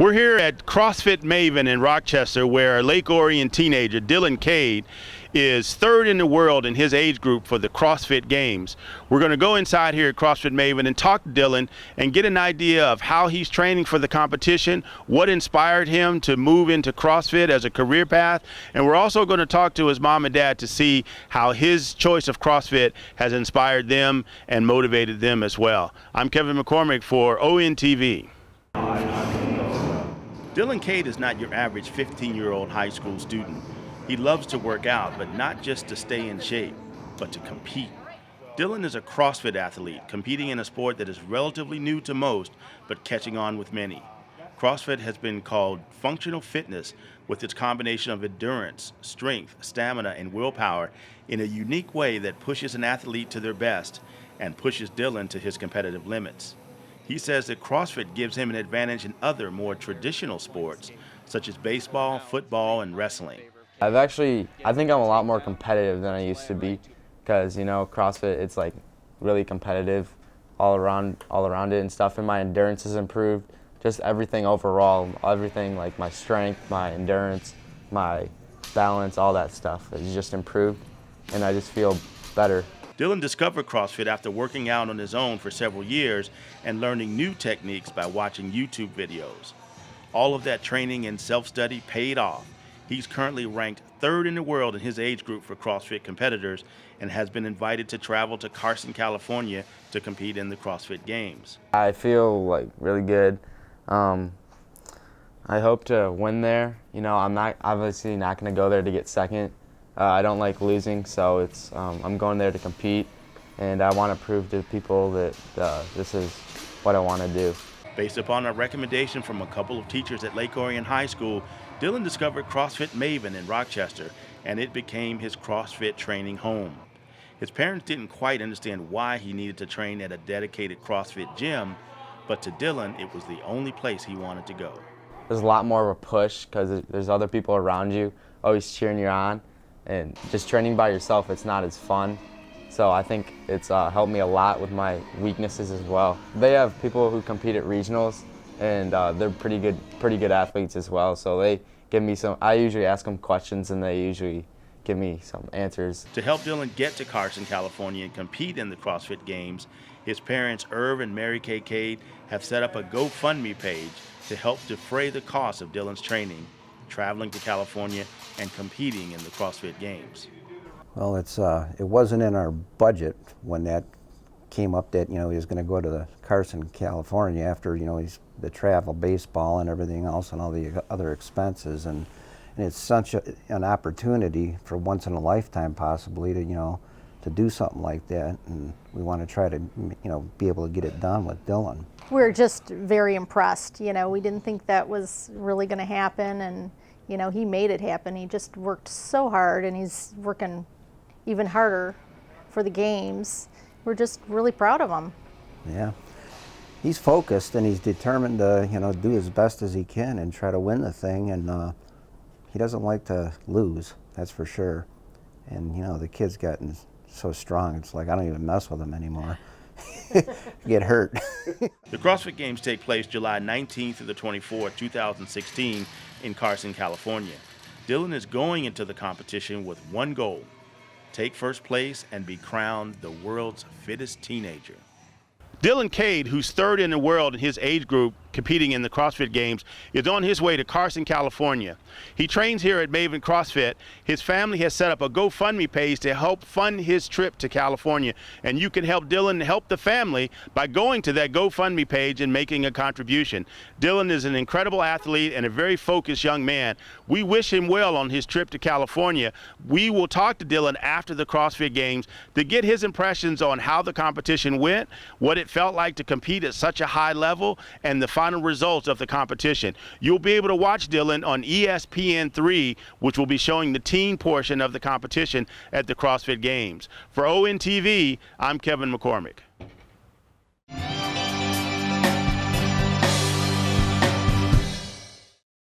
We're here at CrossFit Maven in Rochester, where a Lake Orion teenager, Kade, is third in the world in his age group for the CrossFit Games. We're going to go inside here at CrossFit Maven and talk to Dylan and get an idea of how he's training for the competition, what inspired him to move into CrossFit as a career path, and we're also going to talk to his mom and dad to see how his choice of CrossFit has inspired them and motivated them as well. I'm Kevin McCormick for ONTV. Dylan Kade is not your average 15-year-old high school student. He loves to work out, but not just to stay in shape, but to compete. Dylan is a CrossFit athlete, competing in a sport that is relatively new to most, but catching on with many. CrossFit has been called functional fitness with its combination of endurance, strength, stamina, and willpower in a unique way that pushes an athlete to their best and pushes Dylan to his competitive limits. He says that CrossFit gives him an advantage in other more traditional sports, such as baseball, football, and wrestling. I think I'm a lot more competitive than I used to be, because CrossFit, it's like really competitive all around it and stuff, and my endurance has improved. Just everything overall, everything like my strength, my endurance, my balance, all that stuff has just improved, and I just feel better. Dylan discovered CrossFit after working out on his own for several years and learning new techniques by watching YouTube videos. All of that training and self-study paid off. He's currently ranked third in the world in his age group for CrossFit competitors and has been invited to travel to Carson, California to compete in the CrossFit Games. I feel like really good. I hope to win there. I'm obviously not going to go there to get second. I don't like losing, so I'm going there to compete, and I want to prove to people that this is what I want to do. Based upon a recommendation from a couple of teachers at Lake Orion High School, Dylan discovered CrossFit Maven in Rochester, and it became his CrossFit training home. His parents didn't quite understand why he needed to train at a dedicated CrossFit gym, but to Dylan, it was the only place he wanted to go. There's a lot more of a push because there's other people around you always cheering you on, and just training by yourself, it's not as fun. So I think it's helped me a lot with my weaknesses as well. They have people who compete at regionals, and they're pretty good athletes as well. So they give me I usually ask them questions, and they usually give me some answers. To help Dylan get to Carson, California and compete in the CrossFit Games, his parents, Irv and Mary Kay Kade, have set up a GoFundMe page to help defray the cost of Dylan's training, traveling to California, and competing in the CrossFit Games. Well, it wasn't in our budget when that came up that he was going to go to the Carson, California after the travel, baseball, and everything else, and all the other expenses, and it's such an opportunity for once in a lifetime possibly to do something like that, and we want to try to be able to get it done with Dylan. We're just very impressed. We didn't think that was really going to happen, and he made it happen. He just worked so hard, and he's working even harder for the games. We're just really proud of him. Yeah, he's focused and he's determined to do his best as he can and try to win the thing, and he doesn't like to lose, that's for sure. And the kid's gotten so strong, it's like I don't even mess with him anymore. Get hurt. The CrossFit Games take place July 19th through the 24th, 2016 in Carson, California. Dylan is going into the competition with one goal: take first place and be crowned the world's fittest teenager. Dylan Kade, who's third in the world in his age group competing in the CrossFit Games, is on his way to Carson, California. He trains here at Maven CrossFit. His family has set up a GoFundMe page to help fund his trip to California, and you can help Dylan help the family by going to that GoFundMe page and making a contribution. Dylan is an incredible athlete and a very focused young man. We wish him well on his trip to California. We will talk to Dylan after the CrossFit Games to get his impressions on how the competition went, what it felt like to compete at such a high level, and the final results of the competition. You'll be able to watch Dylan on ESPN3, which will be showing the teen portion of the competition at the CrossFit Games. For ONTV, I'm Kevin McCormick.